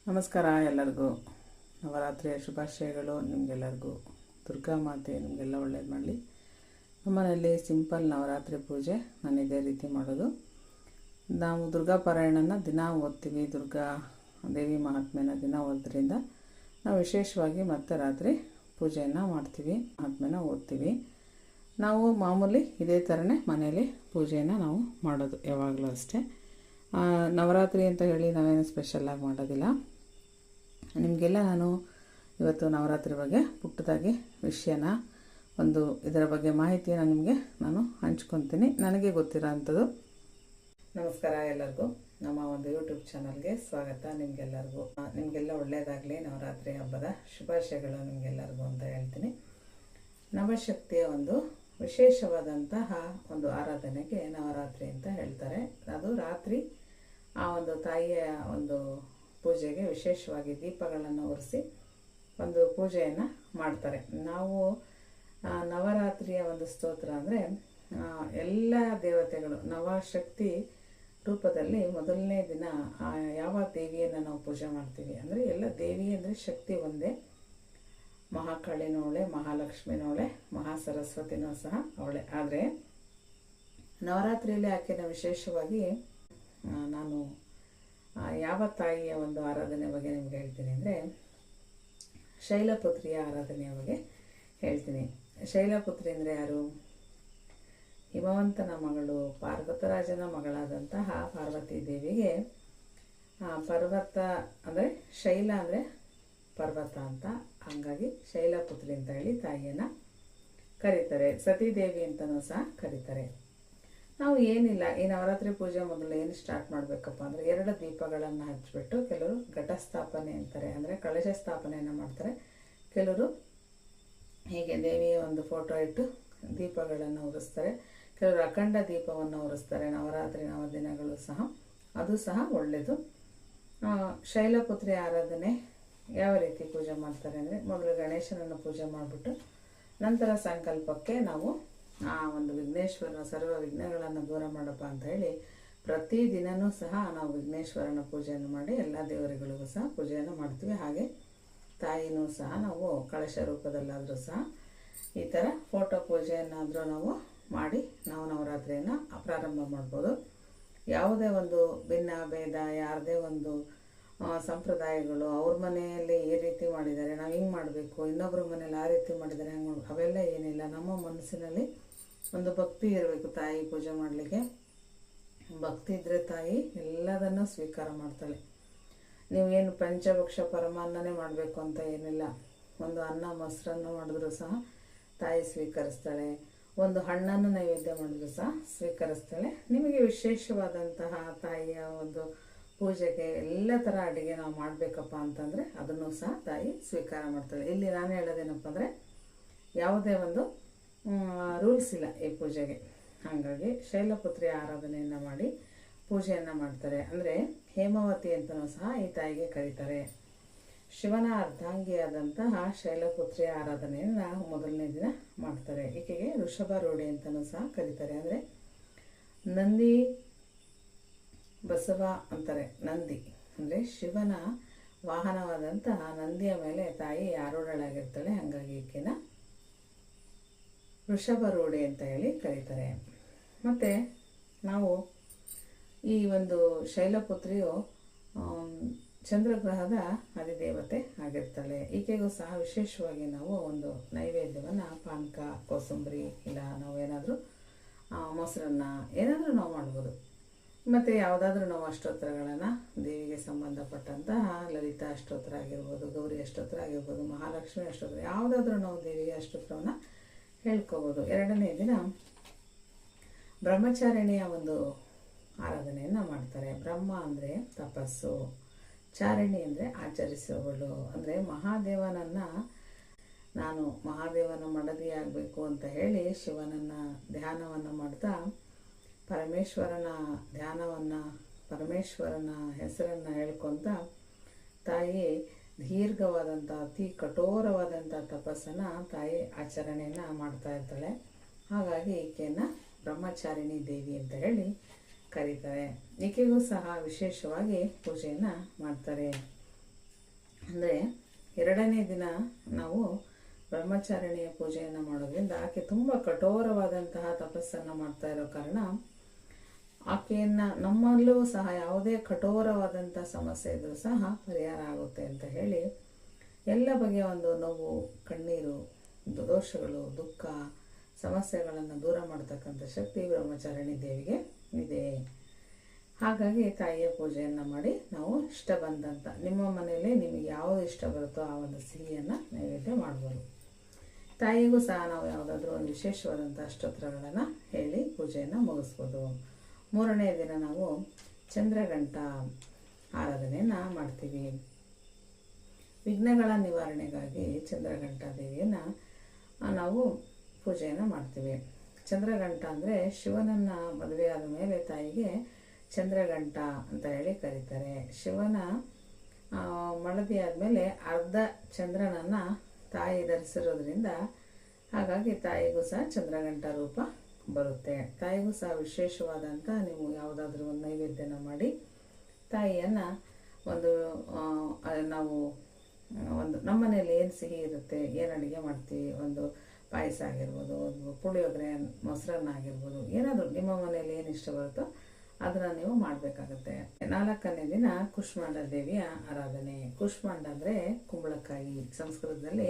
ನಮಸ್ಕಾರ ಎಲ್ಲರಿಗೂ. ನವರಾತ್ರಿಯ ಶುಭಾಶಯಗಳು ನಿಮಗೆಲ್ಲರಿಗೂ. ದುರ್ಗಾ ಮಾತೆ ನಿಮಗೆಲ್ಲ ಒಳ್ಳೇದು ಮಾಡಲಿ. ನಮ್ಮನೆಯಲ್ಲಿ ಸಿಂಪಲ್ ನವರಾತ್ರಿ ಪೂಜೆ ನಾನು ಇದೇ ರೀತಿ ಮಾಡೋದು. ನಾವು ದುರ್ಗಾ ಪಾರಾಯಣನ ದಿನ ಓದ್ತೀವಿ. ದುರ್ಗಾ ದೇವಿ ಮಹಾತ್ಮೆನ ದಿನ ಓದೋದ್ರಿಂದ ನಾವು ವಿಶೇಷವಾಗಿ ಮತ್ತೆ ರಾತ್ರಿ ಪೂಜೆಯನ್ನು ಮಾಡ್ತೀವಿ, ಮಹಾತ್ಮೆನ ಓದ್ತೀವಿ. ನಾವು ಮಾಮೂಲಿ ಇದೇ ಥರನೇ ಮನೆಯಲ್ಲಿ ಪೂಜೆಯನ್ನು ನಾವು ಮಾಡೋದು ಯಾವಾಗಲೂ ಅಷ್ಟೇ. ನವರಾತ್ರಿ ಅಂತ ಹೇಳಿ ನಾವೇನು ಸ್ಪೆಷಲ್ಲಾಗಿ ಮಾಡೋದಿಲ್ಲ. ನಿಮಗೆಲ್ಲ ನಾನು ಇವತ್ತು ನವರಾತ್ರಿ ಬಗ್ಗೆ ಪುಟ್ಟದಾಗಿ ವಿಷಯನ ಇದರ ಬಗ್ಗೆ ಮಾಹಿತಿಯನ್ನು ನಿಮಗೆ ನಾನು ಹಂಚ್ಕೊತೀನಿ, ನನಗೆ ಗೊತ್ತಿರೋ ಅಂಥದ್ದು. ನಮಸ್ಕಾರ ಎಲ್ಲರಿಗೂ. ನಮ್ಮ ಒಂದು ಯೂಟ್ಯೂಬ್ ಚಾನಲ್ಗೆ ಸ್ವಾಗತ. ನಿಮಗೆಲ್ಲ ಒಳ್ಳೆಯದಾಗಲಿ. ನವರಾತ್ರಿ ಹಬ್ಬದ ಶುಭಾಶಯಗಳು ನಿಮಗೆಲ್ಲರಿಗೂ ಅಂತ ಹೇಳ್ತೀನಿ. ನವಶಕ್ತಿಯ ಒಂದು ವಿಶೇಷವಾದಂತಹ ಒಂದು ಆರಾಧನೆಗೆ ನವರಾತ್ರಿ ಅಂತ ಹೇಳ್ತಾರೆ. ಅದು ರಾತ್ರಿ ಆ ಒಂದು ತಾಯಿಯ ಒಂದು ಪೂಜೆಗೆ ವಿಶೇಷವಾಗಿ ದೀಪಗಳನ್ನು ಉರಿಸಿ ಒಂದು ಪೂಜೆಯನ್ನು ಮಾಡ್ತಾರೆ. ನಾವು ನವರಾತ್ರಿಯ ಒಂದು ಸ್ತೋತ್ರ ಅಂದರೆ ಎಲ್ಲ ದೇವತೆಗಳು ನವಶಕ್ತಿ ರೂಪದಲ್ಲಿ ಮೊದಲನೇ ದಿನ ಯಾವ ದೇವಿಯನ್ನು ನಾವು ಪೂಜೆ ಮಾಡ್ತೀವಿ ಅಂದರೆ ಎಲ್ಲ ದೇವಿ ಅಂದರೆ ಶಕ್ತಿ ಒಂದೇ. ಮಹಾಕಾಳಿನವಳೆ, ಮಹಾಲಕ್ಷ್ಮಿನವಳೆ, ಮಹಾಸರಸ್ವತಿನೂ ಸಹ ಅವಳೆ. ಆದರೆ ನವರಾತ್ರಿಯಲ್ಲಿ ಆಕೆನ ವಿಶೇಷವಾಗಿ ನಾನು ಯಾವ ತಾಯಿಯ ಒಂದು ಆರಾಧನೆ ಬಗ್ಗೆ ನಿಮ್ಗೆ ಹೇಳ್ತೀನಿ ಅಂದರೆ ಶೈಲಪುತ್ರಿಯ ಆರಾಧನೆಯ ಬಗ್ಗೆ ಹೇಳ್ತೀನಿ. ಶೈಲಪುತ್ರಿ ಅಂದರೆ ಯಾರು? ಹಿಮವಂತನ ಮಗಳು, ಪಾರ್ವತರಾಜನ ಮಗಳಾದಂತಹ ಪಾರ್ವತಿ ದೇವಿಗೆ ಪರ್ವತ ಅಂದರೆ ಶೈಲ ಅಂದರೆ ಪರ್ವತ ಅಂತ, ಹಾಗಾಗಿ ಶೈಲಪುತ್ರಿ ಅಂತ ಹೇಳಿ ತಾಯಿಯನ್ನು ಕರೀತಾರೆ. ಸತೀದೇವಿ ಅಂತಲೂ ಸಹ ಕರೀತಾರೆ. ನಾವು ಏನಿಲ್ಲ, ಈ ನವರಾತ್ರಿ ಪೂಜೆ ಮೊದಲು ಏನು ಸ್ಟಾರ್ಟ್ ಮಾಡಬೇಕಪ್ಪ ಅಂದರೆ 2 ದೀಪಗಳನ್ನು ಹಚ್ಚಿಬಿಟ್ಟು, ಕೆಲವರು ಘಟಸ್ಥಾಪನೆ ಅಂತಾರೆ, ಅಂದರೆ ಕಳಶ ಸ್ಥಾಪನೆಯನ್ನು ಮಾಡ್ತಾರೆ. ಕೆಲವರು ಹೀಗೆ ದೇವಿಯ ಒಂದು ಫೋಟೋ ಇಟ್ಟು ದೀಪಗಳನ್ನು ಉರಿಸ್ತಾರೆ. ಕೆಲವರು ಅಖಂಡ ದೀಪವನ್ನು ಉರಿಸ್ತಾರೆ ನವರಾತ್ರಿ 9 ದಿನಗಳು ಸಹ. ಅದು ಸಹ ಒಳ್ಳೆಯದು. ಶೈಲಪುತ್ರಿ ಆರಾಧನೆ ಯಾವ ರೀತಿ ಪೂಜೆ ಮಾಡ್ತಾರೆ ಅಂದರೆ ಮೊದಲು ಗಣೇಶನನ್ನು ಪೂಜೆ ಮಾಡಿಬಿಟ್ಟು ನಂತರ ಸಂಕಲ್ಪಕ್ಕೆ ನಾವು ಆ ಒಂದು ವಿಘ್ನೇಶ್ವರನ ಸರ್ವ ವಿಘ್ನಗಳನ್ನು ದೂರ ಮಾಡಪ್ಪ ಅಂತ ಹೇಳಿ ಪ್ರತಿದಿನವೂ ಸಹ ನಾವು ವಿಘ್ನೇಶ್ವರನ ಪೂಜೆಯನ್ನು ಮಾಡಿ ಎಲ್ಲ ದೇವರುಗಳಿಗೂ ಸಹ ಪೂಜೆಯನ್ನು ಮಾಡ್ತೀವಿ. ಹಾಗೆ ತಾಯಿನೂ ಸಹ ನಾವು ಕಳಶ ರೂಪದಲ್ಲಾದರೂ ಸಹ ಈ ಥರ ಫೋಟೋ ಪೂಜೆಯನ್ನಾದರೂ ನಾವು ಮಾಡಿ ನಾವು ನವರಾತ್ರಿಯನ್ನು ಪ್ರಾರಂಭ ಮಾಡ್ಬೋದು. ಯಾವುದೇ ಒಂದು ಭಿನ್ನ ಭೇದ, ಯಾರದೇ ಒಂದು ಸಂಪ್ರದಾಯಗಳು ಅವ್ರ ಮನೆಯಲ್ಲಿ ಈ ರೀತಿ ಮಾಡಿದ್ದಾರೆ ನಾವು ಹಿಂಗೆ ಮಾಡಬೇಕು, ಇನ್ನೊಬ್ಬರ ಮನೇಲಿ ಆ ರೀತಿ ಮಾಡಿದ್ದಾರೆ ಹಂಗೆ ಮಾಡಬೇಕು, ಅವೆಲ್ಲ ಏನಿಲ್ಲ. ನಮ್ಮ ಮನಸ್ಸಿನಲ್ಲಿ ಒಂದು ಭಕ್ತಿ ಇರಬೇಕು. ತಾಯಿ ಪೂಜೆ ಮಾಡಲಿಕ್ಕೆ ಭಕ್ತಿ ಇದ್ದರೆ ತಾಯಿ ಎಲ್ಲದನ್ನು ಸ್ವೀಕಾರ ಮಾಡ್ತಾಳೆ. ನೀವೇನು ಪಂಚಭಕ್ಷ ಪರಮಾನ್ನನೇ ಮಾಡಬೇಕು ಅಂತ ಏನಿಲ್ಲ. ಒಂದು ಅನ್ನ ಮೊಸರನ್ನು ಮಾಡಿದ್ರೂ ಸಹ ತಾಯಿ ಸ್ವೀಕರಿಸ್ತಾಳೆ. ಒಂದು ಹಣ್ಣನ್ನು ನೈವೇದ್ಯ ಮಾಡಿದ್ರೂ ಸಹ ಸ್ವೀಕರಿಸ್ತಾಳೆ. ನಿಮಗೆ ವಿಶೇಷವಾದಂತಹ ತಾಯಿಯ ಒಂದು ಪೂಜೆಗೆ ಎಲ್ಲ ಥರ ಅಡುಗೆ ನಾವು ಮಾಡಬೇಕಪ್ಪ ಅಂತಂದರೆ ಅದನ್ನು ಸಹ ತಾಯಿ ಸ್ವೀಕಾರ ಮಾಡ್ತಾಳೆ. ಇಲ್ಲಿ ನಾನು ಹೇಳೋದೇನಪ್ಪ ಅಂದರೆ ಯಾವುದೇ ಒಂದು ರೂಲ್ಸ್ ಇಲ್ಲ ಈ ಪೂಜೆಗೆ. ಹಾಗಾಗಿ ಶೈಲಪುತ್ರಿ ಆರಾಧನೆಯನ್ನು ಮಾಡಿ ಪೂಜೆಯನ್ನು ಮಾಡ್ತಾರೆ. ಅಂದರೆ ಹೇಮಾವತಿ ಅಂತಲೂ ಸಹ ಈ ತಾಯಿಗೆ ಕರೀತಾರೆ. ಶಿವನ ಅರ್ಧಾಂಗಿಯಾದಂತಹ ಶೈಲಪುತ್ರಿಯ ಆರಾಧನೆಯನ್ನು ಮೊದಲನೇ ದಿನ ಮಾಡ್ತಾರೆ. ಈಕೆಗೆ ವೃಷಭಾರೂಢಿ ಅಂತಲೂ ಸಹ ಕರೀತಾರೆ. ಅಂದರೆ ನಂದಿ ಬಸವ ಅಂತಾರೆ. ನಂದಿ ಅಂದರೆ ಶಿವನ ವಾಹನವಾದಂತಹ ನಂದಿಯ ಮೇಲೆ ತಾಯಿ ಆರೂಢಳಾಗಿರ್ತಾಳೆ. ಹಾಗಾಗಿ ಈಕೆನ ವೃಷಭಾರೂಢಿ ಅಂತ ಹೇಳಿ ಕರೀತಾರೆ. ಮತ್ತು ನಾವು ಈ ಒಂದು ಶೈಲಪುತ್ರಿಯು ಚಂದ್ರಗ್ರಹದ ಅಧಿದೇವತೆ ಆಗಿರ್ತಾಳೆ. ಈಕೆಗೂ ಸಹ ವಿಶೇಷವಾಗಿ ನಾವು ಒಂದು ನೈವೇದ್ಯವನ್ನು ಪಾನಕ, ಕೋಸಂಬರಿ, ಇಲ್ಲ ನಾವು ಏನಾದರೂ ಮೊಸರನ್ನ ಏನಾದರೂ ನಾವು ಮಾಡ್ಬೋದು. ಮತ್ತು ಯಾವುದಾದ್ರೂ ನಾವು ಅಷ್ಟೋತ್ತರಗಳನ್ನು ದೇವಿಗೆ ಸಂಬಂಧಪಟ್ಟಂತಹ ಲಲಿತಾ ಅಷ್ಟೋತ್ತರ ಆಗಿರ್ಬೋದು, ಗೌರಿ ಅಷ್ಟೋತ್ತರ ಆಗಿರ್ಬೋದು, ಮಹಾಲಕ್ಷ್ಮಿ ಅಷ್ಟೋತ್ತರ, ಯಾವುದಾದ್ರೂ ನಾವು ದೇವಿಗೆ ಅಷ್ಟೋತ್ತರವನ್ನು ಹೇಳ್ಕೋಬೋದು. 2ನೇ ದಿನ ಬ್ರಹ್ಮಚಾರಿಣಿಯ ಒಂದು ಆರಾಧನೆಯನ್ನು ಮಾಡ್ತಾರೆ. ಬ್ರಹ್ಮ ಅಂದರೆ ತಪಸ್ಸು, ಚಾರಿಣಿ ಅಂದರೆ ಆಚರಿಸುವವಳು. ಅಂದರೆ ನಾನು ಮಹಾದೇವನ ಮಡದಿಯಾಗಬೇಕು ಅಂತ ಹೇಳಿ ಶಿವನನ್ನು ಧ್ಯಾನವನ್ನು ಮಾಡ್ತಾ ಪರಮೇಶ್ವರನ ಹೆಸರನ್ನು ಹೇಳ್ಕೊತ ತಾಯಿ ದೀರ್ಘವಾದಂಥ ಅತಿ ಕಠೋರವಾದಂಥ ತಪಸ್ಸನ್ನು ತಾಯಿ ಆಚರಣೆಯನ್ನು ಮಾಡ್ತಾ ಇರ್ತಾಳೆ. ಹಾಗಾಗಿ ಈಕೆಯನ್ನು ಬ್ರಹ್ಮಚಾರಿಣಿ ದೇವಿ ಅಂತ ಹೇಳಿ ಕರೀತಾರೆ. ಈಕೆಗೂ ಸಹ ವಿಶೇಷವಾಗಿ ಪೂಜೆಯನ್ನು ಮಾಡ್ತಾರೆ. ಅಂದರೆ ಎರಡನೇ ದಿನ ನಾವು ಬ್ರಹ್ಮಚಾರಿಣಿಯ ಪೂಜೆಯನ್ನು ಮಾಡೋದ್ರಿಂದ ಆಕೆ ತುಂಬ ಕಠೋರವಾದಂತಹ ತಪಸ್ಸನ್ನು ಮಾಡ್ತಾ ಇರೋ ಕಾರಣ ಆಕೆಯನ್ನು ನಮ್ಮಲ್ಲೂ ಸಹ ಯಾವುದೇ ಕಠೋರವಾದಂಥ ಸಮಸ್ಯೆ ಇದ್ರೂ ಸಹ ಪರಿಹಾರ ಆಗುತ್ತೆ ಅಂತ ಹೇಳಿ ಎಲ್ಲ ಬಗೆಯ ಒಂದು ನೋವು, ಕಣ್ಣೀರು, ದೋಷಗಳು, ದುಃಖ, ಸಮಸ್ಯೆಗಳನ್ನು ದೂರ ಮಾಡತಕ್ಕಂಥ ಶಕ್ತಿ ಬ್ರಹ್ಮಚಾರಿಣಿ ದೇವಿಗೆ ಇದೆ. ಹಾಗಾಗಿ ತಾಯಿಯ ಪೂಜೆಯನ್ನು ಮಾಡಿ ನಾವು ಇಷ್ಟ ಬಂದಂಥ ನಿಮ್ಮ ಮನೆಯಲ್ಲಿ ನಿಮಗೆ ಯಾವುದು ಇಷ್ಟ ಬರುತ್ತೋ ಆ ಒಂದು ಸಿಹಿಯನ್ನು ನೈವೇದ್ಯ ಮಾಡ್ಬೋದು. ತಾಯಿಗೂ ಸಹ ನಾವು ಯಾವುದಾದ್ರೂ ಒಂದು ವಿಶೇಷವಾದಂಥ ಸ್ತೋತ್ರಗಳನ್ನು ಹೇಳಿ ಪೂಜೆಯನ್ನು ಮುಗಿಸ್ಬೋದು. ಮೂರನೇ ದಿನ ನಾವು ಚಂದ್ರಘಂಟ ಆರಾಧನೆಯನ್ನು ಮಾಡ್ತೀವಿ. ವಿಘ್ನಗಳ ನಿವಾರಣೆಗಾಗಿ ಚಂದ್ರಘಂಟ ದೇವಿಯನ್ನು ನಾವು ಪೂಜೆಯನ್ನು ಮಾಡ್ತೀವಿ. ಚಂದ್ರಘಂಟ ಅಂದರೆ ಶಿವನನ್ನು ಮದುವೆಯಾದ ಮೇಲೆ ತಾಯಿಗೆ ಚಂದ್ರಘಂಟ ಅಂತ ಹೇಳಿ ಕರೀತಾರೆ. ಶಿವನ ಮಡದಿ ಆದಮೇಲೆ ಅರ್ಧ ಚಂದ್ರನನ್ನು ತಾಯಿ ಧರಿಸಿರೋದ್ರಿಂದ ಹಾಗಾಗಿ ತಾಯಿಗೂ ಸಹ ಚಂದ್ರಘಂಟ ರೂಪ ಬರುತ್ತೆ. ತಾಯಿಗೂ ಸಹ ವಿಶೇಷವಾದಂಥ ನೀವು ಯಾವುದಾದ್ರೂ ಒಂದು ನೈವೇದ್ಯನ ಮಾಡಿ ತಾಯಿಯನ್ನು ಒಂದು ನಾವು ಒಂದು ನಮ್ಮ ಮನೇಲಿ ಏನು ಸಿಹಿ ಇರುತ್ತೆ, ಏನು ಅಡುಗೆ ಮಾಡ್ತೀವಿ, ಒಂದು ಪಾಯಸ ಆಗಿರ್ಬೋದು, ಒಂದು ಪುಳಿಯೋಗರೆ, ಮೊಸರನ್ನ ಆಗಿರ್ಬೋದು, ಏನಾದರೂ ನಿಮ್ಮ ಮನೇಲಿ ಏನು ಇಷ್ಟ ಬರುತ್ತೋ ಅದನ್ನು ನೀವು ಮಾಡಬೇಕಾಗತ್ತೆ. ನಾಲ್ಕನೇ ದಿನ ಕೂಷ್ಮಾಂಡ ದೇವಿಯ ಆರಾಧನೆ. ಕೂಷ್ಮಾಂಡ ಅಂದರೆ ಕುಂಬಳಕಾಯಿ, ಸಂಸ್ಕೃತದಲ್ಲಿ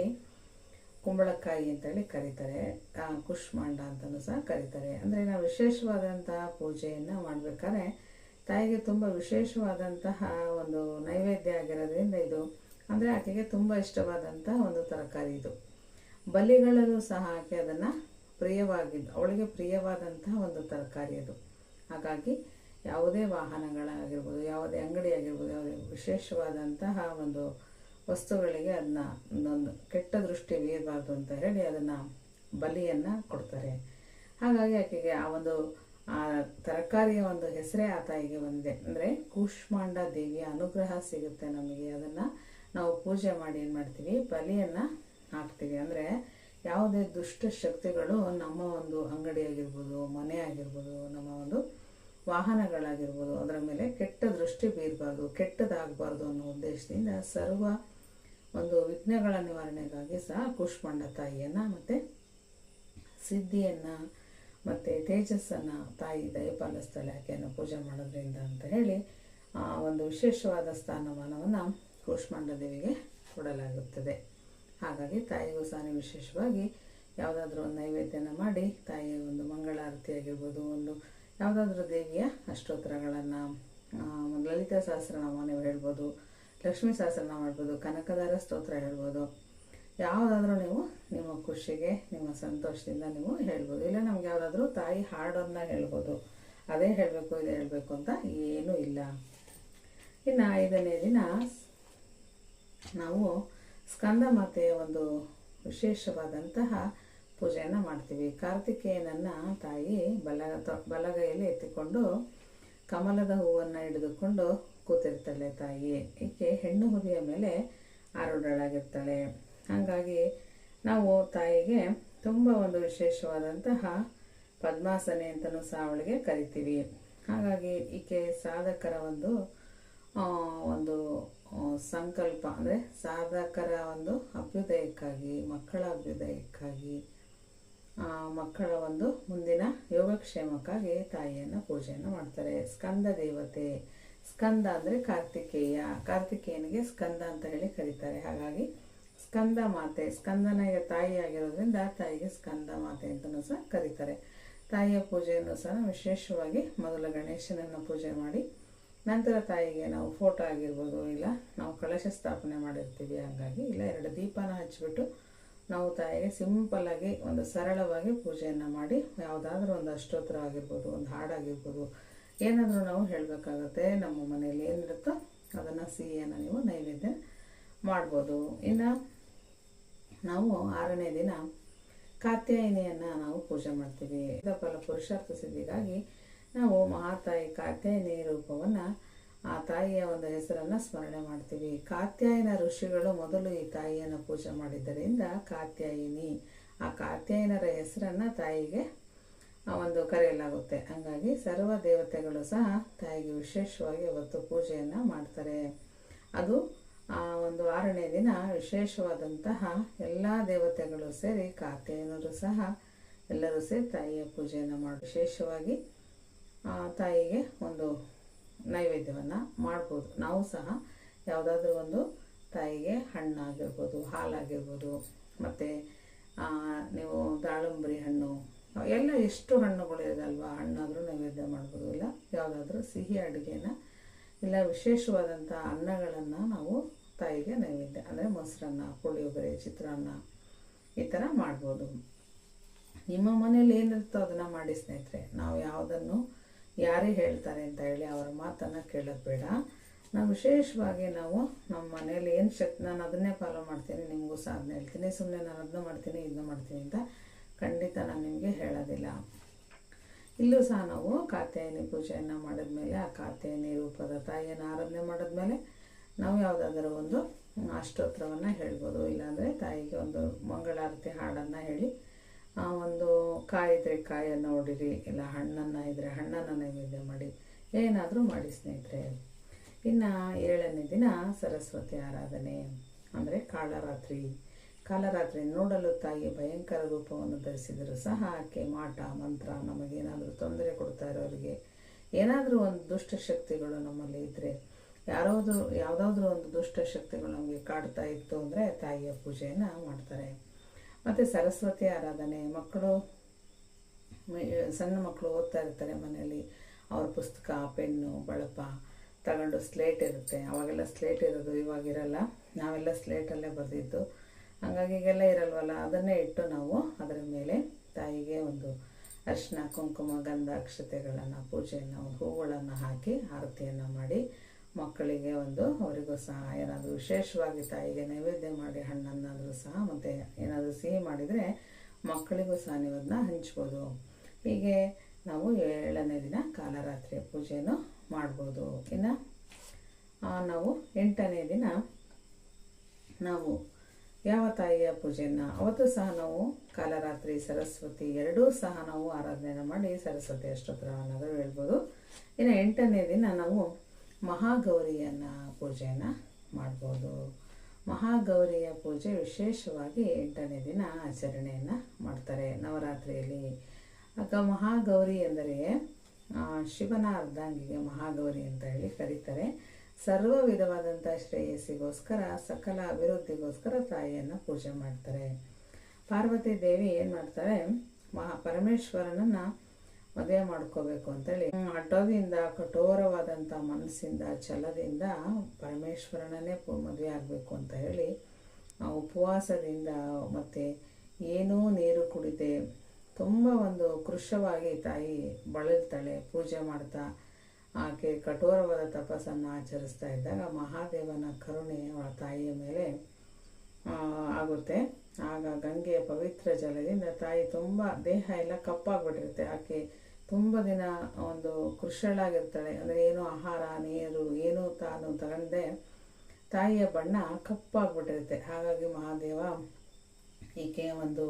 ಕುಂಬಳಕಾಯಿ ಅಂತೇಳಿ ಕರೀತಾರೆ, ಕೂಷ್ಮಾಂಡ ಅಂತಲೂ ಸಹ ಕರೀತಾರೆ. ಅಂದರೆ ನಾವು ವಿಶೇಷವಾದಂತಹ ಪೂಜೆಯನ್ನು ಮಾಡಬೇಕಾದ್ರೆ ತಾಯಿಗೆ ತುಂಬ ವಿಶೇಷವಾದಂತಹ ಒಂದು ನೈವೇದ್ಯ ಆಗಿರೋದ್ರಿಂದ ಇದು ಅಂದರೆ ಆಕೆಗೆ ತುಂಬ ಇಷ್ಟವಾದಂತಹ ಒಂದು ತರಕಾರಿ ಇದು. ಬಲಿಗಳಲ್ಲೂ ಸಹ ಆಕೆ ಅದನ್ನು ಅವಳಿಗೆ ಪ್ರಿಯವಾದಂತಹ ಒಂದು ತರಕಾರಿ ಅದು. ಹಾಗಾಗಿ ಯಾವುದೇ ವಾಹನಗಳಾಗಿರ್ಬೋದು, ಯಾವುದೇ ಅಂಗಡಿ ಆಗಿರ್ಬೋದು, ಯಾವುದೇ ವಿಶೇಷವಾದಂತಹ ಒಂದು ವಸ್ತುಗಳಿಗೆ ಅದನ್ನ ಒಂದೊಂದು ಕೆಟ್ಟ ದೃಷ್ಟಿ ಬೀರಬಾರ್ದು ಅಂತ ಹೇಳಿ ಅದನ್ನು ಬಲಿಯನ್ನು ಕೊಡ್ತಾರೆ. ಹಾಗಾಗಿ ಆಕೆಗೆ ಆ ಒಂದು ಆ ತರಕಾರಿಯ ಒಂದು ಹೆಸರೇ ಆ ತಾಯಿಗೆ ಒಂದೇ. ಅಂದರೆ ಕೂಷ್ಮಾಂಡ ದೇವಿಯ ಅನುಗ್ರಹ ಸಿಗುತ್ತೆ ನಮಗೆ. ಅದನ್ನು ನಾವು ಪೂಜೆ ಮಾಡಿ ಏನು ಮಾಡ್ತೀವಿ, ಬಲಿಯನ್ನು ಹಾಕ್ತೀವಿ. ಅಂದರೆ ಯಾವುದೇ ದುಷ್ಟ ಶಕ್ತಿಗಳು ನಮ್ಮ ಒಂದು ಅಂಗಡಿ ಆಗಿರ್ಬೋದು, ಮನೆ ಆಗಿರ್ಬೋದು, ನಮ್ಮ ಒಂದು ವಾಹನಗಳಾಗಿರ್ಬೋದು ಅದರ ಮೇಲೆ ಕೆಟ್ಟ ದೃಷ್ಟಿ ಬೀರಬಾರ್ದು, ಕೆಟ್ಟದಾಗಬಾರ್ದು ಅನ್ನೋ ಉದ್ದೇಶದಿಂದ ಸರ್ವ ಒಂದು ವಿಘ್ನಗಳ ನಿವಾರಣೆಗಾಗಿ ಸಹ ಕೂಷ್ಮಾಂಡ ತಾಯಿಯನ್ನು ಮತ್ತು ಸಿದ್ಧಿಯನ್ನು ಮತ್ತು ತೇಜಸ್ಸನ್ನು ತಾಯಿ ದಯಪಾಲಿಸ್ತಾಳೆ ಆಕೆಯನ್ನು ಪೂಜೆ ಮಾಡೋದ್ರಿಂದ ಅಂತ ಹೇಳಿ ಒಂದು ವಿಶೇಷವಾದ ಸ್ಥಾನಮಾನವನ್ನು ಕೂಷ್ಮಾಂಡ ದೇವಿಗೆ ಕೊಡಲಾಗುತ್ತದೆ. ಹಾಗಾಗಿ ತಾಯಿಗೂ ಸಹ ವಿಶೇಷವಾಗಿ ಯಾವುದಾದ್ರೂ ಒಂದು ನೈವೇದ್ಯನ ಮಾಡಿ ತಾಯಿಯ ಒಂದು ಮಂಗಳಾರತಿ ಆಗಿರ್ಬೋದು, ಒಂದು ಯಾವುದಾದ್ರೂ ದೇವಿಯ ಅಷ್ಟೋತ್ತರಗಳನ್ನು, ಲಲಿತಾ ಸಹಸ್ರನಾಮ ನೀವು ಹೇಳ್ಬೋದು, ಲಕ್ಷ್ಮೀ ಸಹಸ್ರನಾಮ ಹೇಳ್ಬೋದು, ಕನಕದಾರ ಸ್ತೋತ್ರ ಹೇಳ್ಬೋದು, ಯಾವುದಾದ್ರೂ ನೀವು ನಿಮ್ಮ ಖುಷಿಗೆ ನಿಮ್ಮ ಸಂತೋಷದಿಂದ ನೀವು ಹೇಳ್ಬೋದು. ಇಲ್ಲ ನಮ್ಗೆ ಯಾವುದಾದ್ರೂ ತಾಯಿ ಹಾಡನ್ನು ಹೇಳ್ಬೋದು, ಅದೇ ಹೇಳಬೇಕು ಇದೇ ಹೇಳಬೇಕು ಅಂತ ಏನೂ ಇಲ್ಲ. ಇನ್ನು 5ನೇ ದಿನ ನಾವು ಸ್ಕಂದ ಮಾತೆಯ ಒಂದು ವಿಶೇಷವಾದಂತಹ ಪೂಜೆಯನ್ನು ಮಾಡ್ತೀವಿ. ಕಾರ್ತಿಕೇಯನನ್ನು ತಾಯಿ ಬಲಗೈಯಲ್ಲಿ ಎತ್ತಿಕೊಂಡು ಕಮಲದ ಹೂವನ್ನು ಹಿಡಿದುಕೊಂಡು ಕೂತಿರ್ತಾಳೆ ತಾಯಿ. ಈಕೆ ಹೆಣ್ಣು ಹುಲಿಯ ಮೇಲೆ ಆರೂಢಳಾಗಿರ್ತಾಳೆ. ಹಾಗಾಗಿ ನಾವು ತಾಯಿಗೆ ತುಂಬ ಒಂದು ವಿಶೇಷವಾದಂತಹ ಪದ್ಮಾಸನೆ ಅಂತಲೂ ಸಹ ಅವಳಿಗೆ ಕರಿತೀವಿ. ಹಾಗಾಗಿ ಈಕೆ ಸಾಧಕರ ಒಂದು ಸಂಕಲ್ಪ ಅಂದರೆ ಸಾಧಕರ ಒಂದು ಅಭ್ಯುದಯಕ್ಕಾಗಿ, ಮಕ್ಕಳ ಅಭ್ಯುದಯಕ್ಕಾಗಿ, ಮಕ್ಕಳ ಒಂದು ಮುಂದಿನ ಯೋಗಕ್ಷೇಮಕ್ಕಾಗಿ ತಾಯಿಯನ್ನು ಪೂಜೆಯನ್ನು ಮಾಡ್ತಾರೆ. ಸ್ಕಂದ ದೇವತೆ, ಸ್ಕಂದ ಅಂದರೆ ಕಾರ್ತಿಕೇಯ, ಕಾರ್ತಿಕೇಯನಿಗೆ ಸ್ಕಂದ ಅಂತ ಹೇಳಿ ಕರೀತಾರೆ. ಹಾಗಾಗಿ ಸ್ಕಂದ ಮಾತೆ, ಸ್ಕಂದನ ತಾಯಿ ಆಗಿರೋದ್ರಿಂದ ತಾಯಿಗೆ ಸ್ಕಂದ ಮಾತೆ ಅಂತಲೂ ಸಹ ಕರೀತಾರೆ. ತಾಯಿಯ ಪೂಜೆಯನ್ನು ಸಹ ವಿಶೇಷವಾಗಿ ಮೊದಲು ಗಣೇಶನನ್ನು ಪೂಜೆ ಮಾಡಿ ನಂತರ ತಾಯಿಗೆ ನಾವು ಫೋಟೋ ಆಗಿರ್ಬೋದು, ಇಲ್ಲ ನಾವು ಕಳಶ ಸ್ಥಾಪನೆ ಮಾಡಿರ್ತೀವಿ, ಹಾಗಾಗಿ ಇಲ್ಲ 2 ದೀಪನ ಹಚ್ಚಿಬಿಟ್ಟು ನಾವು ತಾಯಿಗೆ ಸಿಂಪಲ್ಲಾಗಿ ಒಂದು ಸರಳವಾಗಿ ಪೂಜೆಯನ್ನು ಮಾಡಿ ಯಾವುದಾದ್ರೂ ಒಂದು ಅಷ್ಟೋತ್ತರ ಆಗಿರ್ಬೋದು, ಒಂದು ಹಾಡಾಗಿರ್ಬೋದು, ಏನಾದರೂ ನಾವು ಹೇಳಬೇಕಾಗುತ್ತೆ. ನಮ್ಮ ಮನೆಯಲ್ಲಿ ಏನಿರುತ್ತೋ ಅದನ್ನು ಸಿಹಿಯನ್ನು ನೀವು ನೈವೇದ್ಯ ಮಾಡ್ಬೋದು. ಇನ್ನು ನಾವು 6ನೇ ದಿನ ಕಾತ್ಯಾಯಿನಿಯನ್ನು ನಾವು ಪೂಜೆ ಮಾಡ್ತೀವಿ. ಫಲ ಪುರುಷಾರ್ಥ ಸಿದ್ಧಿಗಾಗಿ ನಾವು ಮಹಾತಾಯಿ ಕಾತ್ಯಾಯಿನಿ ರೂಪವನ್ನು, ಆ ತಾಯಿಯ ಒಂದು ಹೆಸರನ್ನು ಸ್ಮರಣೆ ಮಾಡ್ತೀವಿ. ಕಾತ್ಯಾಯನ ಋಷಿಗಳು ಮೊದಲು ಈ ತಾಯಿಯನ್ನು ಪೂಜೆ ಮಾಡಿದ್ದರಿಂದ ಕಾತ್ಯಾಯಿನಿ, ಆ ಕಾತ್ಯಾಯನರ ಹೆಸರನ್ನು ತಾಯಿಗೆ ಒಂದು ಕರೆಯಲಾಗುತ್ತೆ. ಹಾಗಾಗಿ ಸರ್ವ ದೇವತೆಗಳು ಸಹ ತಾಯಿಗೆ ವಿಶೇಷವಾಗಿ ಅವತ್ತು ಪೂಜೆಯನ್ನು ಮಾಡ್ತಾರೆ. ಅದು ಆ ಒಂದು 6ನೇ ದಿನ ವಿಶೇಷವಾದಂತಹ ಎಲ್ಲ ದೇವತೆಗಳು ಸೇರಿ ಕಾತ್ಯಾಯನರು ಸಹ ಎಲ್ಲರೂ ಸೇರಿ ತಾಯಿಯ ಪೂಜೆಯನ್ನು ಮಾಡಿ ವಿಶೇಷವಾಗಿ ತಾಯಿಗೆ ಒಂದು ನೈವೇದ್ಯವನ್ನು ಮಾಡ್ಬೋದು. ನಾವು ಸಹ ಯಾವುದಾದ್ರೂ ಒಂದು ತಾಯಿಗೆ ಹಣ್ಣಾಗಿರ್ಬೋದು, ಹಾಲಾಗಿರ್ಬೋದು, ಮತ್ತು ನೀವು ದಾಳಿಂಬರಿ ಹಣ್ಣು ಎಲ್ಲ ಎಷ್ಟು ಹಣ್ಣುಗಳಿರೋದಲ್ವ, ಹಣ್ಣಾದರೂ ನೈವೇದ್ಯ ಮಾಡ್ಬೋದು. ಇಲ್ಲ ಯಾವುದಾದ್ರೂ ಸಿಹಿ ಅಡುಗೆನ ಇಲ್ಲ ವಿಶೇಷವಾದಂಥ ಅನ್ನಗಳನ್ನು ನಾವು ತಾಯಿಗೆ ನೈವೇದ್ಯ ಅಂದರೆ ಮೊಸರನ್ನ, ಪುಳಿಯೋಗರೆ, ಚಿತ್ರಾನ್ನ ಈ ಥರ ಮಾಡ್ಬೋದು. ನಿಮ್ಮ ಮನೇಲಿ ಏನಿರುತ್ತೋ ಅದನ್ನು ಮಾಡಿ ಸ್ನೇಹಿತರೆ. ನಾವು ಯಾವುದನ್ನು ಯಾರೇ ಹೇಳ್ತಾರೆ ಅಂತ ಹೇಳಿ ಅವರ ಮಾತನ್ನು ಕೇಳೋದು ಬೇಡ. ನಾವು ವಿಶೇಷವಾಗಿ ನಾವು ನಮ್ಮ ಮನೇಲಿ ಏನು ಶಕ್ತಿ, ನಾನು ಅದನ್ನೇ ಫಾಲೋ ಮಾಡ್ತೀನಿ, ನಿಮಗೂ ಸಹ ಅದನ್ನ ಹೇಳ್ತೀನಿ. ಸುಮ್ಮನೆ ನಾನು ಅದನ್ನ ಮಾಡ್ತೀನಿ ಇದನ್ನ ಮಾಡ್ತೀನಿ ಅಂತ ಖಂಡಿತ ನಾನು ನಿಮಗೆ ಹೇಳೋದಿಲ್ಲ. ಇಲ್ಲೂ ಸಹ ನಾವು ಕಾತ್ಯಾಯನಿ ಪೂಜೆಯನ್ನು ಮಾಡಿದ್ಮೇಲೆ ಆ ಕಾತ್ಯಾಯನಿ ರೂಪದ ತಾಯಿಯನ್ನು ಆರಾಧನೆ ಮಾಡಿದ್ಮೇಲೆ ನಾವು ಯಾವುದಾದ್ರೂ ಒಂದು ಅಷ್ಟೋತ್ತರವನ್ನು ಹೇಳ್ಬೋದು. ಇಲ್ಲಾಂದರೆ ತಾಯಿಗೆ ಒಂದು ಮಂಗಳಾರತಿ ಹಾಡನ್ನು ಹೇಳಿ ಒಂದು ಕಾಯಿದ್ರೆ ಕಾಯನ್ನು ಹೊಡಿರಿ, ಇಲ್ಲ ಹಣ್ಣನ್ನು ಇದ್ದರೆ ಹಣ್ಣನ್ನು ನೈವೇದ್ಯ ಮಾಡಿ, ಏನಾದರೂ ಮಾಡಿ ಸ್ನೇಹಿತರೆ. ಇನ್ನು 7ನೇ ದಿನ ಸರಸ್ವತಿ ಆರಾಧನೆ ಅಂದರೆ ಕಾಲರಾತ್ರಿ ನೋಡಲು ತಾಯಿ ಭಯಂಕರ ರೂಪವನ್ನು ಧರಿಸಿದರೂ ಸಹ ಆಕೆ ಮಾಟ ಮಂತ್ರ, ನಮಗೇನಾದರೂ ತೊಂದರೆ ಕೊಡ್ತಾ ಇರೋರಿಗೆ, ಏನಾದರೂ ಒಂದು ದುಷ್ಟಶಕ್ತಿಗಳು ನಮ್ಮಲ್ಲಿ ಇದ್ದರೆ, ಯಾವುದಾದ್ರೂ ಒಂದು ದುಷ್ಟಶಕ್ತಿಗಳು ನಮಗೆ ಕಾಡ್ತಾ ಇತ್ತು ಅಂದರೆ ತಾಯಿಯ ಪೂಜೆಯನ್ನು ಮಾಡ್ತಾರೆ. ಮತ್ತು ಸರಸ್ವತಿ ಆರಾಧನೆ, ಸಣ್ಣ ಮಕ್ಕಳು ಓದ್ತಾ ಇರ್ತಾರೆ ಮನೆಯಲ್ಲಿ, ಅವ್ರ ಪುಸ್ತಕ, ಪೆನ್ನು, ಬಳಪ ತಗೊಂಡು ಸ್ಲೇಟ್ ಇರುತ್ತೆ. ಅವಾಗೆಲ್ಲ ಸ್ಲೇಟ್ ಇರೋದು, ಇವಾಗಿರಲ್ಲ. ನಾವೆಲ್ಲ ಸ್ಲೇಟಲ್ಲೇ ಬರೆದಿದ್ದು, ಹಾಗಾಗಿ ಈಗೆಲ್ಲ ಇರಲ್ವಲ್ಲ, ಅದನ್ನೇ ಇಟ್ಟು ನಾವು ಅದರ ಮೇಲೆ ತಾಯಿಗೆ ಒಂದು ಅರಿಶಿನ, ಕುಂಕುಮ, ಗಂಧ, ಅಕ್ಷತೆಗಳನ್ನು, ಪೂಜೆಯನ್ನು, ಹೂಗಳನ್ನು ಹಾಕಿ ಆರತಿಯನ್ನು ಮಾಡಿ ಮಕ್ಕಳಿಗೆ ಅವರಿಗೂ ಸಹ ಏನಾದರೂ ವಿಶೇಷವಾಗಿ ತಾಯಿಗೆ ನೈವೇದ್ಯ ಮಾಡಿ ಹಣ್ಣನ್ನಾದರೂ ಸಹ ಮತ್ತು ಏನಾದರೂ ಸಿಹಿ ಮಾಡಿದರೆ ಮಕ್ಕಳಿಗೂ ಸಹ ನೀವು ಅದನ್ನ ಹಂಚ್ಬೋದು. ಹೀಗೆ ನಾವು 7ನೇ ದಿನ ಕಾಲರಾತ್ರಿಯ ಪೂಜೆಯನ್ನು ಮಾಡ್ಬೋದು. ಇನ್ನು ನಾವು 8ನೇ ದಿನ ನಾವು ಯಾವ ತಾಯಿಯ ಪೂಜೆಯನ್ನು, ಅವತ್ತು ಸಹ ನಾವು ಕಾಲರಾತ್ರಿ ಸರಸ್ವತಿ ಎರಡೂ ಸಹ ನಾವು ಆರಾಧನೆಯನ್ನು ಮಾಡಿ ಸರಸ್ವತಿ ಅಷ್ಟೋತ್ತರವನ್ನಾದರೂ ಹೇಳ್ಬೋದು. ಇನ್ನು 8ನೇ ದಿನ ನಾವು ಮಹಾಗೌರಿಯನ್ನು ಪೂಜೆಯನ್ನು ಮಾಡ್ಬೋದು. ಮಹಾಗೌರಿಯ ಪೂಜೆ ವಿಶೇಷವಾಗಿ 8ನೇ ದಿನ ಆಚರಣೆಯನ್ನು ಮಾಡ್ತಾರೆ ನವರಾತ್ರಿಯಲ್ಲಿ. ಆಗ ಮಹಾಗೌರಿ ಎಂದರೆ ಶಿವನ ಅರ್ಧಾಂಗಿಗೆ ಮಹಾಗೌರಿ ಅಂತ ಹೇಳಿ ಕರೀತಾರೆ. ಸರ್ವ ವಿಧವಾದಂಥ ಶ್ರೇಯಸ್ಸಿಗೋಸ್ಕರ, ಸಕಲ ಅಭಿವೃದ್ಧಿಗೋಸ್ಕರ ತಾಯಿಯನ್ನು ಪೂಜೆ ಮಾಡ್ತಾರೆ. ಪಾರ್ವತಿ ದೇವಿ ಏನು ಮಾಡ್ತಾರೆ, ಪರಮೇಶ್ವರನನ್ನು ಮದುವೆ ಮಾಡ್ಕೋಬೇಕು ಅಂತೇಳಿ ಅಡ್ಡೋದಿಂದ, ಕಠೋರವಾದಂಥ ಮನಸ್ಸಿಂದ, ಛಲದಿಂದ ಪರಮೇಶ್ವರನನ್ನೇ ಮದುವೆ ಆಗಬೇಕು ಅಂತ ಹೇಳಿ ಉಪವಾಸದಿಂದ ಮತ್ತು ಏನೂ ನೀರು ಕುಡಿದೆ ತುಂಬ ಒಂದು ಕೃಶವಾಗಿ ತಾಯಿ ಬಳಲ್ತಾಳೆ. ಪೂಜೆ ಮಾಡ್ತಾ ಆಕೆ ಕಠೋರವಾದ ತಪಸ್ಸನ್ನು ಆಚರಿಸ್ತಾ ಇದ್ದಾಗ ಮಹಾದೇವನ ಕರುಣೆ ಅವಳ ತಾಯಿಯ ಮೇಲೆ ಆಗುತ್ತೆ. ಆಗ ಗಂಗೆಯ ಪವಿತ್ರ ಜಲದಿಂದ ತಾಯಿ ತುಂಬ ದೇಹ ಎಲ್ಲ ಕಪ್ಪಾಗ್ಬಿಟ್ಟಿರುತ್ತೆ. ಆಕೆ ತುಂಬ ದಿನ ಒಂದು ಕೃಶಳಾಗಿರ್ತಾಳೆ. ಅಂದರೆ ಏನು ಆಹಾರ, ನೀರು ಏನೂ ತಾನು ತಗೊಂಡೆ ತಾಯಿಯ ಬಣ್ಣ ಕಪ್ಪಾಗ್ಬಿಟ್ಟಿರುತ್ತೆ. ಹಾಗಾಗಿ ಮಹಾದೇವ ಈಕೆಯ ಒಂದು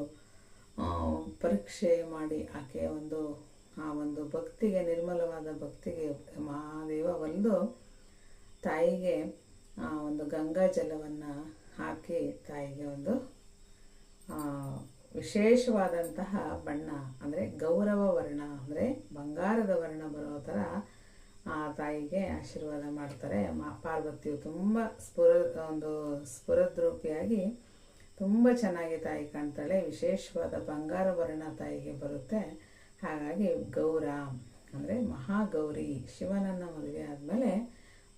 ಪರೀಕ್ಷೆ ಮಾಡಿ ಆಕೆಯ ಆ ಒಂದು ಭಕ್ತಿಗೆ, ನಿರ್ಮಲವಾದ ಭಕ್ತಿಗೆ ಮಹಾದೇವ ಒಲಿದು ತಾಯಿಗೆ ಒಂದು ಗಂಗಾ ಜಲವನ್ನು ಹಾಕಿ ತಾಯಿಗೆ ಒಂದು ವಿಶೇಷವಾದಂತಹ ಬಣ್ಣ ಅಂದರೆ ಗೌರವ ವರ್ಣ ಅಂದರೆ ಬಂಗಾರದ ವರ್ಣ ಬರೋ ಥರ ತಾಯಿಗೆ ಆಶೀರ್ವಾದ ಮಾಡ್ತಾರೆ. ಪಾರ್ವತಿಯು ತುಂಬ ಸ್ಫುರದ್ರೂಪಿಯಾಗಿ ತುಂಬ ಚೆನ್ನಾಗಿ ತಾಯಿ ಕಾಣ್ತಾಳೆ. ವಿಶೇಷವಾದ ಬಂಗಾರ ವರ್ಣ ತಾಯಿಗೆ ಬರುತ್ತೆ. ಹಾಗಾಗಿ ಗೌರ ಅಂದರೆ ಮಹಾಗೌರಿ, ಶಿವನನ್ನು ಮದುವೆ ಆದಮೇಲೆ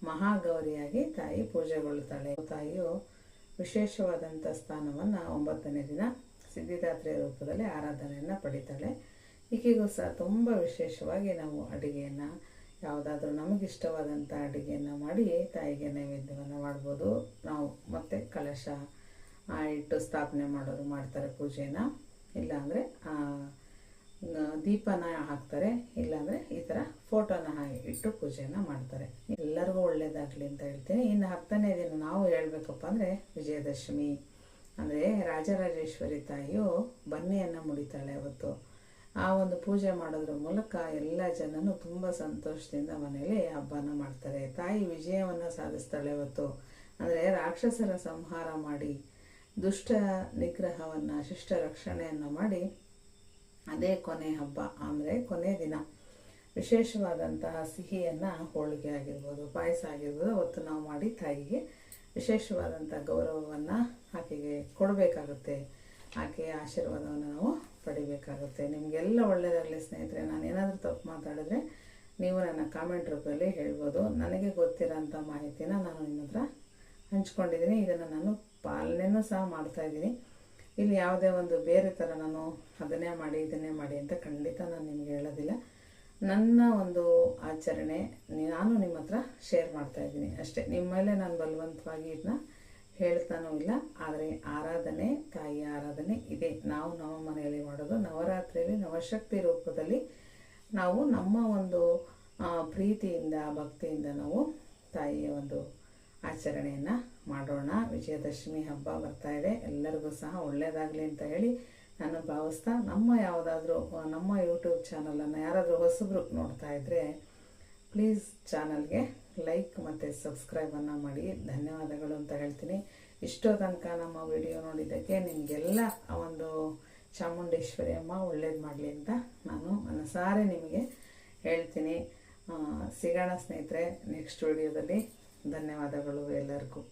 ಮಹಾಗೌರಿಯಾಗಿ ತಾಯಿ ಪೂಜೆಗೊಳ್ತಾಳೆ. ತಾಯಿಯು ವಿಶೇಷವಾದಂಥ ಸ್ಥಾನವನ್ನು 9ನೇ ದಿನ ಸಿದ್ಧಿದಾತ್ರಿಯ ರೂಪದಲ್ಲಿ ಆರಾಧನೆಯನ್ನು ಪಡಿತಾಳೆ. ಈಕೆಗೂ ಸಹ ತುಂಬ ವಿಶೇಷವಾಗಿ ನಾವು ಅಡುಗೆಯನ್ನು, ಯಾವುದಾದ್ರೂ ನಮಗಿಷ್ಟವಾದಂಥ ಅಡುಗೆಯನ್ನು ಮಾಡಿ ತಾಯಿಗೆ ನೈವೇದ್ಯವನ್ನು ಮಾಡ್ಬೋದು. ನಾವು ಮತ್ತೆ ಕಲಶ ಇಟ್ಟು ಸ್ಥಾಪನೆ ಮಾಡೋರು ಮಾಡ್ತಾರೆ ಪೂಜೆನ, ಇಲ್ಲಾಂದರೆ ದೀಪನ ಹಾಕ್ತಾರೆ, ಇಲ್ಲಾಂದರೆ ಈ ಥರ ಫೋಟೋನ ಇಟ್ಟು ಪೂಜೆಯನ್ನು ಮಾಡ್ತಾರೆ. ಎಲ್ಲರಿಗೂ ಒಳ್ಳೆಯದಾಗಲಿ ಅಂತ ಹೇಳ್ತೀನಿ. ಇನ್ನು 10ನೇ ದಿನ ನಾವು ಹೇಳಬೇಕಪ್ಪ ಅಂದರೆ ವಿಜಯದಶಮಿ ಅಂದರೆ ರಾಜರಾಜೇಶ್ವರಿ ತಾಯಿಯು ಬನ್ನಿಯನ್ನು ಮುಡಿತಾಳೆ. ಅವತ್ತು ಆ ಒಂದು ಪೂಜೆ ಮಾಡೋದ್ರ ಮೂಲಕ ಎಲ್ಲ ಜನನು ತುಂಬ ಸಂತೋಷದಿಂದ ಮನೆಯಲ್ಲಿ ಹಬ್ಬನ ಮಾಡ್ತಾರೆ. ತಾಯಿ ವಿಜಯವನ್ನು ಸಾಧಿಸ್ತಾಳೆ ಅವತ್ತು. ಅಂದರೆ ರಾಕ್ಷಸರ ಸಂಹಾರ ಮಾಡಿ ದುಷ್ಟ ನಿಗ್ರಹವನ್ನು ಶಿಷ್ಟ ರಕ್ಷಣೆಯನ್ನು ಮಾಡಿ ಅದೇ ಕೊನೆ ಹಬ್ಬ ಅಂದರೆ ಕೊನೆ ದಿನ ವಿಶೇಷವಾದಂತಹ ಸಿಹಿಯನ್ನು ಹೋಳಿಗೆ ಆಗಿರ್ಬೋದು, ಪಾಯಸ ಆಗಿರ್ಬೋದು, ಅವತ್ತು ನಾವು ಮಾಡಿ ತಾಯಿಗೆ ವಿಶೇಷವಾದಂಥ ಗೌರವವನ್ನು ಆಕೆಗೆ ಕೊಡಬೇಕಾಗುತ್ತೆ. ಆಕೆಯ ಆಶೀರ್ವಾದವನ್ನು ನಾವು ಪಡಿಬೇಕಾಗುತ್ತೆ. ನಿಮಗೆಲ್ಲ ಒಳ್ಳೆಯದಾಗಲಿ ಸ್ನೇಹಿತರೆ. ನಾನು ಏನಾದರೂ ತಪ್ಪು ಮಾತಾಡಿದ್ರೆ ನೀವು ನನ್ನ ಕಾಮೆಂಟ್ ರೂಪದಲ್ಲಿ ಹೇಳ್ಬೋದು. ನನಗೆ ಗೊತ್ತಿರೋಂಥ ಮಾಹಿತಿನ ನಾನು ನಿಮ್ಮ ಹತ್ರ ಹಂಚ್ಕೊಂಡಿದ್ದೀನಿ. ಇದನ್ನು ನಾನು ಪಾಲನೆಯೂ ಸಹ ಮಾಡ್ತಾಯಿದ್ದೀನಿ. ಇಲ್ಲಿ ಯಾವುದೇ ಒಂದು ಬೇರೆ ಥರ ನಾನು ಅದನ್ನೇ ಮಾಡಿ ಇದನ್ನೇ ಮಾಡಿ ಅಂತ ಖಂಡಿತ ನಾನು ನಿಮಗೆ ಹೇಳೋದಿಲ್ಲ. ನನ್ನ ಒಂದು ಆಚರಣೆ ನಾನು ನಿಮ್ಮ ಹತ್ರ ಶೇರ್ ಮಾಡ್ತಾಯಿದ್ದೀನಿ ಅಷ್ಟೇ. ನಿಮ್ಮ ಮೇಲೆ ನಾನು ಬಲವಂತವಾಗಿ ಇದನ್ನ ಹೇಳ್ತಾನೂ ಇಲ್ಲ. ಆದರೆ ಆರಾಧನೆ, ತಾಯಿಯ ಆರಾಧನೆ ಇದೆ. ನಾವು ನಮ್ಮ ಮನೆಯಲ್ಲಿ ಮಾಡೋದು ನವರಾತ್ರಿಯಲ್ಲಿ ನವಶಕ್ತಿ ರೂಪದಲ್ಲಿ ನಾವು ನಮ್ಮ ಒಂದು ಪ್ರೀತಿಯಿಂದ ಭಕ್ತಿಯಿಂದ ನಾವು ತಾಯಿಯ ಒಂದು ಆಚರಣೆಯನ್ನು ಮಾಡೋಣ. ವಿಜಯದಶಮಿ ಹಬ್ಬ ಬರ್ತಾ ಇದೆ. ಎಲ್ಲರಿಗೂ ಸಹ ಒಳ್ಳೆಯದಾಗಲಿ ಅಂತ ಹೇಳಿ ನಾನು ಭಾವಿಸ್ತಾ, ನಮ್ಮ ಯೂಟ್ಯೂಬ್ ಚಾನಲನ್ನು ಯಾರಾದರೂ ಹೊಸಬ್ರು ನೋಡ್ತಾ ಇದ್ದರೆ ಪ್ಲೀಸ್ ಚಾನಲ್ಗೆ ಲೈಕ್ ಮತ್ತು ಸಬ್ಸ್ಕ್ರೈಬನ್ನು ಮಾಡಿ. ಧನ್ಯವಾದಗಳು ಅಂತ ಹೇಳ್ತೀನಿ. ಇಷ್ಟೋ ತನಕ ನಮ್ಮ ವಿಡಿಯೋ ನೋಡಿದ್ದಕ್ಕೆ ನಿಮಗೆಲ್ಲ ಒಂದು ಚಾಮುಂಡೇಶ್ವರಿ ಅಮ್ಮ ಒಳ್ಳೇದು ಮಾಡಲಿ ಅಂತ ನಾನು ಮನಸಾರೆ ನಿಮಗೆ ಹೇಳ್ತೀನಿ. ಸಿಗೋಣ ಸ್ನೇಹಿತರೆ ನೆಕ್ಸ್ಟ್ ವಿಡಿಯೋದಲ್ಲಿ. ಧನ್ಯವಾದಗಳು ಎಲ್ಲರಿಗೂ.